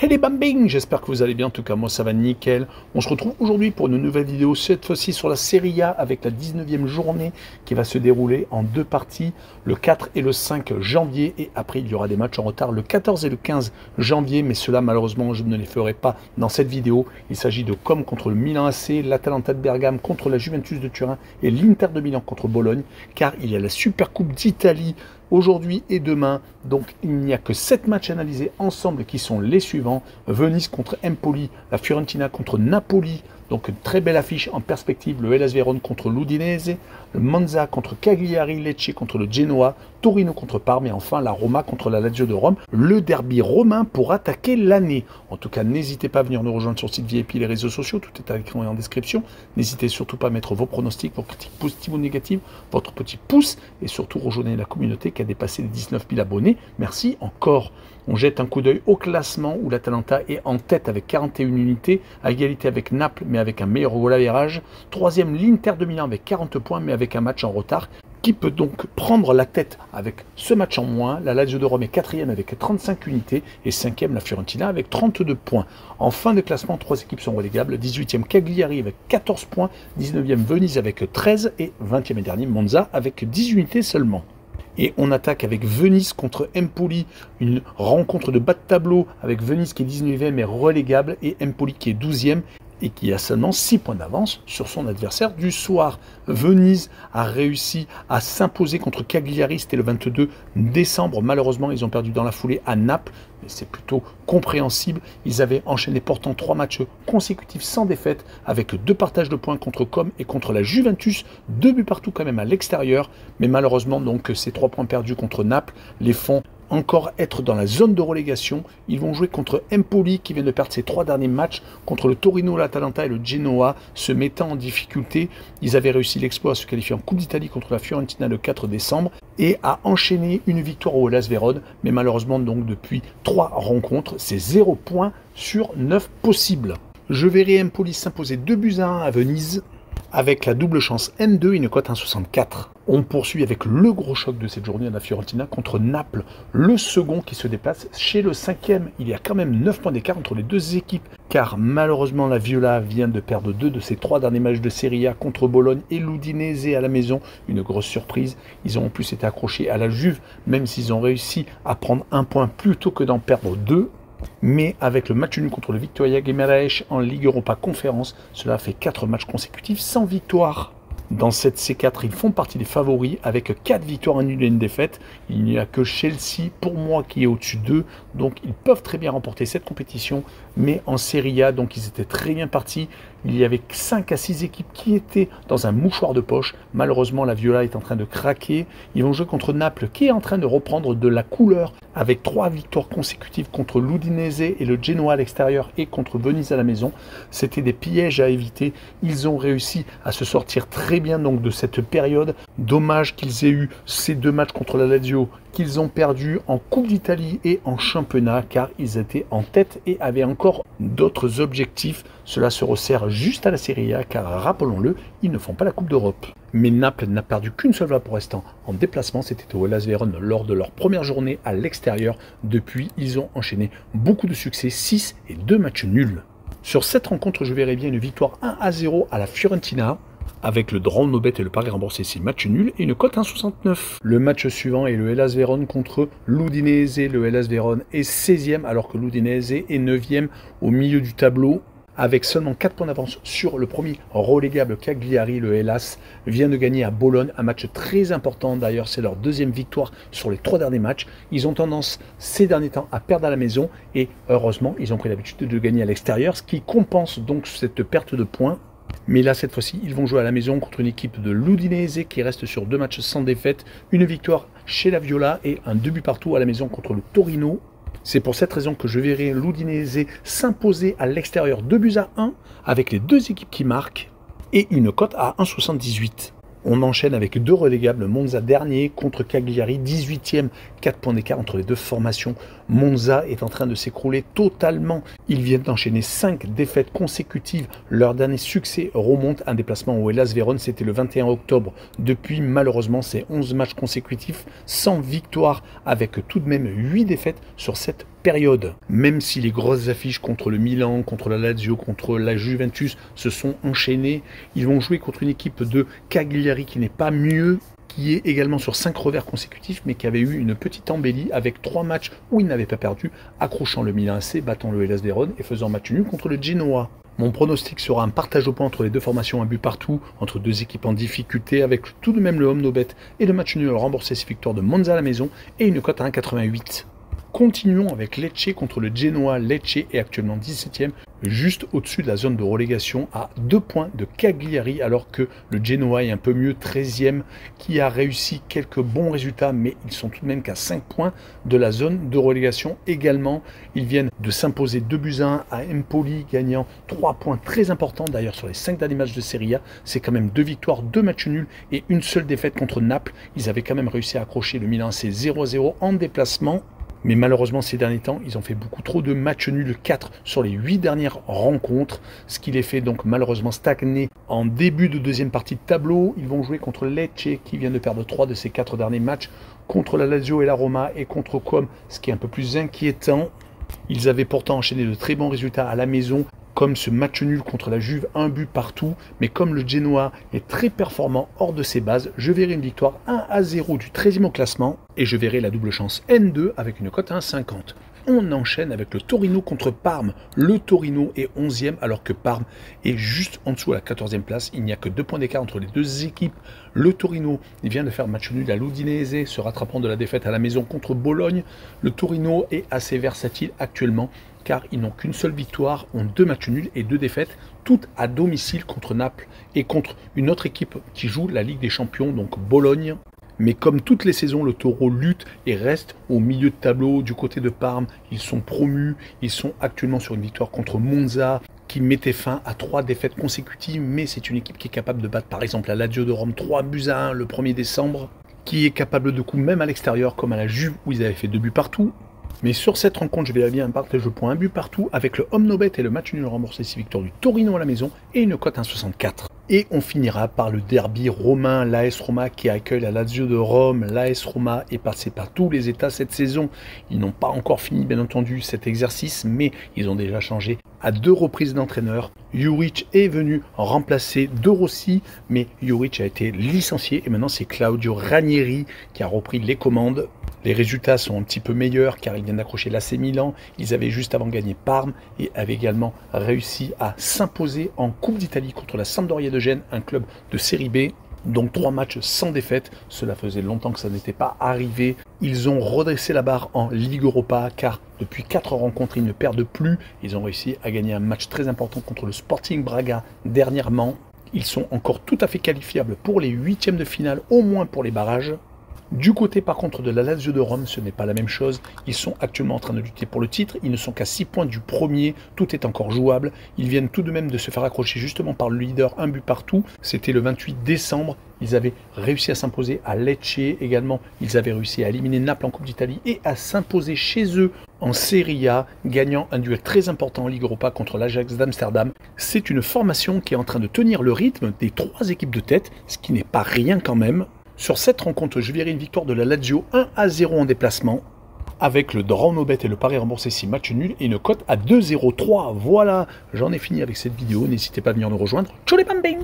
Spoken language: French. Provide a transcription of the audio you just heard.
Hey les bambing, j'espère que vous allez bien, en tout cas moi ça va nickel. On se retrouve aujourd'hui pour une nouvelle vidéo, cette fois-ci sur la Serie A avec la 19e journée qui va se dérouler en deux parties, le 4 et le 5 janvier, et après il y aura des matchs en retard le 14 et le 15 janvier, mais cela malheureusement je ne les ferai pas dans cette vidéo. Il s'agit de Comme contre le Milan AC, l'Atalanta de Bergame contre la Juventus de Turin et l'Inter de Milan contre Bologne, car il y a la Super Coupe d'Italie aujourd'hui et demain, donc il n'y a que 7 matchs analysés ensemble qui sont les suivants. Venise contre Empoli, la Fiorentina contre Napoli, donc une très belle affiche en perspective, le Hellas Vérone contre l'Udinese, le Monza contre Cagliari, Lecce contre le Genoa, Torino contre Parme et enfin la Roma contre la Lazio de Rome, le derby romain pour attaquer l'année. En tout cas, n'hésitez pas à venir nous rejoindre sur le site VIP, les réseaux sociaux, tout est à l'écran et en description. N'hésitez surtout pas à mettre vos pronostics, vos critiques positives ou négatives, votre petit pouce et surtout rejoignez la communauté qui a dépassé les 19 000 abonnés. Merci encore. On jette un coup d'œil au classement où l'Atalanta est en tête avec 41 unités, à égalité avec Naples mais avec un meilleur goal average. Troisième, l'Inter de Milan avec 40 points mais avec un match en retard, qui peut donc prendre la tête avec ce match en moins. La Lazio de Rome est quatrième avec 35 unités et cinquième la Fiorentina avec 32 points. En fin de classement, 3 équipes sont relégables. 18e Cagliari avec 14 points, 19e Venise avec 13 et 20e et dernier Monza avec 10 unités seulement. Et on attaque avec Venise contre Empoli, une rencontre de bas de tableau avec Venise qui est 19e et relégable et Empoli qui est 12e et qui a seulement 6 points d'avance sur son adversaire du soir. Venise a réussi à s'imposer contre Cagliari, c'était le 22 décembre. Malheureusement, ils ont perdu dans la foulée à Naples, mais c'est plutôt compréhensible. Ils avaient enchaîné pourtant 3 matchs consécutifs sans défaite, avec 2 partages de points contre Comme et contre la Juventus, 2 buts partout quand même à l'extérieur. Mais malheureusement, donc, ces 3 points perdus contre Naples les font encore être dans la zone de relégation. Ils vont jouer contre Empoli qui vient de perdre ses 3 derniers matchs, contre le Torino, l'Atalanta et le Genoa, se mettant en difficulté. Ils avaient réussi l'exploit à se qualifier en Coupe d'Italie contre la Fiorentina le 4 décembre et à enchaîner une victoire au Hellas Vérone, mais malheureusement donc depuis 3 rencontres, c'est 0 points sur 9 possibles. Je verrai Empoli s'imposer 2-1 à Venise avec la double chance N2 et une cote 1,64. On poursuit avec le gros choc de cette journée à la Fiorentina contre Naples, le second qui se déplace chez le 5e. Il y a quand même 9 points d'écart entre les deux équipes, car malheureusement la Viola vient de perdre 2 de ses 3 derniers matchs de Serie A contre Bologne et l'Udinese à la maison. Une grosse surprise. Ils ont en plus été accrochés à la Juve, même s'ils ont réussi à prendre 1 point plutôt que d'en perdre 2. Mais avec le match nul contre le Victoria Guimaraes en Ligue Europa Conférence, cela fait 4 matchs consécutifs sans victoire. Dans cette C4, ils font partie des favoris avec 4 victoires, un nul et une défaite. Il n'y a que Chelsea pour moi qui est au-dessus d'eux, donc ils peuvent très bien remporter cette compétition. Mais en Serie A, donc ils étaient très bien partis. Il y avait 5 à 6 équipes qui étaient dans un mouchoir de poche. Malheureusement, la Viola est en train de craquer. Ils vont jouer contre Naples qui est en train de reprendre de la couleur avec 3 victoires consécutives contre l'Udinese et le Genoa à l'extérieur et contre Venise à la maison. C'était des pièges à éviter. Ils ont réussi à se sortir très bien donc de cette période. Dommage qu'ils aient eu ces 2 matchs contre la Lazio qu'ils ont perdu en Coupe d'Italie et en championnat, car ils étaient en tête et avaient encore d'autres objectifs. Cela se resserre juste à la Serie A, car rappelons-le, ils ne font pas la Coupe d'Europe. Mais Naples n'a perdu qu'une seule fois pour l'instant en déplacement, c'était au Hellas Vérone lors de leur première journée à l'extérieur. Depuis, ils ont enchaîné beaucoup de succès, 6 et 2 matchs nuls. Sur cette rencontre, je verrai bien une victoire 1-0 à la Fiorentina, avec le draw no bet et le pari remboursé, c'est match nul et une cote 1,69. Le match suivant est le Hellas Vérone contre l'Udinese. Le Hellas Vérone est 16e alors que l'Udinese est 9e au milieu du tableau, avec seulement 4 points d'avance sur le premier relégable Cagliari. Le Hellas vient de gagner à Bologne, un match très important. D'ailleurs, c'est leur 2e victoire sur les 3 derniers matchs. Ils ont tendance ces derniers temps à perdre à la maison et heureusement, ils ont pris l'habitude de gagner à l'extérieur, ce qui compense donc cette perte de points. Mais là, cette fois-ci, ils vont jouer à la maison contre une équipe de l'Udinese qui reste sur 2 matchs sans défaite, une victoire chez la Viola et un 2 buts partout à la maison contre le Torino. C'est pour cette raison que je verrai l'Udinese s'imposer à l'extérieur 2-1 avec les 2 équipes qui marquent et une cote à 1,78. On enchaîne avec 2 relégables, Monza dernier contre Cagliari, 18e, 4 points d'écart entre les 2 formations. Monza est en train de s'écrouler totalement. Ils viennent d'enchaîner 5 défaites consécutives. Leur dernier succès remonte à un déplacement au Hellas Vérone, c'était le 21 octobre. Depuis, malheureusement, c'est 11 matchs consécutifs sans victoire, avec tout de même 8 défaites sur 7 période. Même si les grosses affiches contre le Milan, contre la Lazio, contre la Juventus se sont enchaînées, ils vont jouer contre une équipe de Cagliari qui n'est pas mieux, qui est également sur 5 revers consécutifs, mais qui avait eu une petite embellie avec 3 matchs où il n'avait pas perdu, accrochant le Milan AC, battant le Hellas Vérone et faisant match nul contre le Genoa. Mon pronostic sera un partage au point entre les deux formations, un but partout, entre deux équipes en difficulté, avec tout de même le home no bet et le match nul remboursé ses victoires de Monza à la maison et une cote à 1,88. Continuons avec Lecce contre le Genoa. Lecce est actuellement 17e, juste au-dessus de la zone de relégation à 2 points de Cagliari, alors que le Genoa est un peu mieux, 13e, qui a réussi quelques bons résultats, mais ils sont tout de même qu'à 5 points de la zone de relégation également. Ils viennent de s'imposer 2-1 à Empoli, gagnant 3 points très importants. D'ailleurs, sur les 5 derniers matchs de Serie A, c'est quand même 2 victoires, 2 matchs nuls et une seule défaite contre Naples. Ils avaient quand même réussi à accrocher le Milan AC 0-0 en déplacement. Mais malheureusement, ces derniers temps, ils ont fait beaucoup trop de matchs nuls, 4 sur les 8 dernières rencontres, ce qui les fait donc malheureusement stagner en début de deuxième partie de tableau. Ils vont jouer contre Lecce, qui vient de perdre 3 de ses 4 derniers matchs, contre la Lazio et la Roma, et contre Comme, ce qui est un peu plus inquiétant. Ils avaient pourtant enchaîné de très bons résultats à la maison, comme ce match nul contre la Juve, un but partout. Mais comme le Genoa est très performant hors de ses bases, je verrai une victoire 1-0 du 13e au classement et je verrai la double chance N2 avec une cote à 1,50. On enchaîne avec le Torino contre Parme. Le Torino est 11e alors que Parme est juste en dessous à la 14e place. Il n'y a que 2 points d'écart entre les deux équipes. Le Torino il vient de faire match nul à l'Udinese, se rattrapant de la défaite à la maison contre Bologne. Le Torino est assez versatile actuellement, car ils n'ont qu'une seule victoire, ont 2 matchs nuls et 2 défaites, toutes à domicile contre Naples et contre une autre équipe qui joue la Ligue des Champions, donc Bologne. Mais comme toutes les saisons, le Taureau lutte et reste au milieu de tableau du côté de Parme. Ils sont promus, ils sont actuellement sur une victoire contre Monza, qui mettait fin à 3 défaites consécutives, mais c'est une équipe qui est capable de battre par exemple la Lazio de Rome 3-1 le 1er décembre, qui est capable de coups même à l'extérieur, comme à la Juve où ils avaient fait 2 buts partout. Mais sur cette rencontre, je vais bien un partage point, un but partout, avec le home no bet et le match nul remboursé 6 victoires du Torino à la maison et une cote 1,64. Et on finira par le derby romain, l'AS Roma qui accueille la Lazio de Rome. L'AS Roma est passé par tous les états cette saison. Ils n'ont pas encore fini, bien entendu, cet exercice, mais ils ont déjà changé à 2 reprises d'entraîneur. Juric est venu remplacer De Rossi, mais Juric a été licencié et maintenant c'est Claudio Ranieri qui a repris les commandes. Les résultats sont un petit peu meilleurs car ils viennent d'accrocher l'AC Milan. Ils avaient juste avant gagné Parme et avaient également réussi à s'imposer en Coupe d'Italie contre la Sampdoria de Gênes, un club de Série B. Donc 3 matchs sans défaite, cela faisait longtemps que ça n'était pas arrivé. Ils ont redressé la barre en Ligue Europa car depuis 4 rencontres ils ne perdent plus. Ils ont réussi à gagner un match très important contre le Sporting Braga dernièrement. Ils sont encore tout à fait qualifiables pour les 8e de finale, au moins pour les barrages. Du côté par contre de la Lazio de Rome, ce n'est pas la même chose. Ils sont actuellement en train de lutter pour le titre. Ils ne sont qu'à 6 points du premier. Tout est encore jouable. Ils viennent tout de même de se faire accrocher justement par le leader, un but partout. C'était le 28 décembre. Ils avaient réussi à s'imposer à Lecce également. Ils avaient réussi à éliminer Naples en Coupe d'Italie et à s'imposer chez eux en Serie A, gagnant un duel très important en Ligue Europa contre l'Ajax d'Amsterdam. C'est une formation qui est en train de tenir le rythme des 3 équipes de tête, ce qui n'est pas rien quand même. Sur cette rencontre, je verrai une victoire de la Lazio 1-0 en déplacement, avec le draw no bet et le pari remboursé 6 matchs nuls et une cote à 2,03. Voilà, j'en ai fini avec cette vidéo. N'hésitez pas à venir nous rejoindre. Tchou les bambing!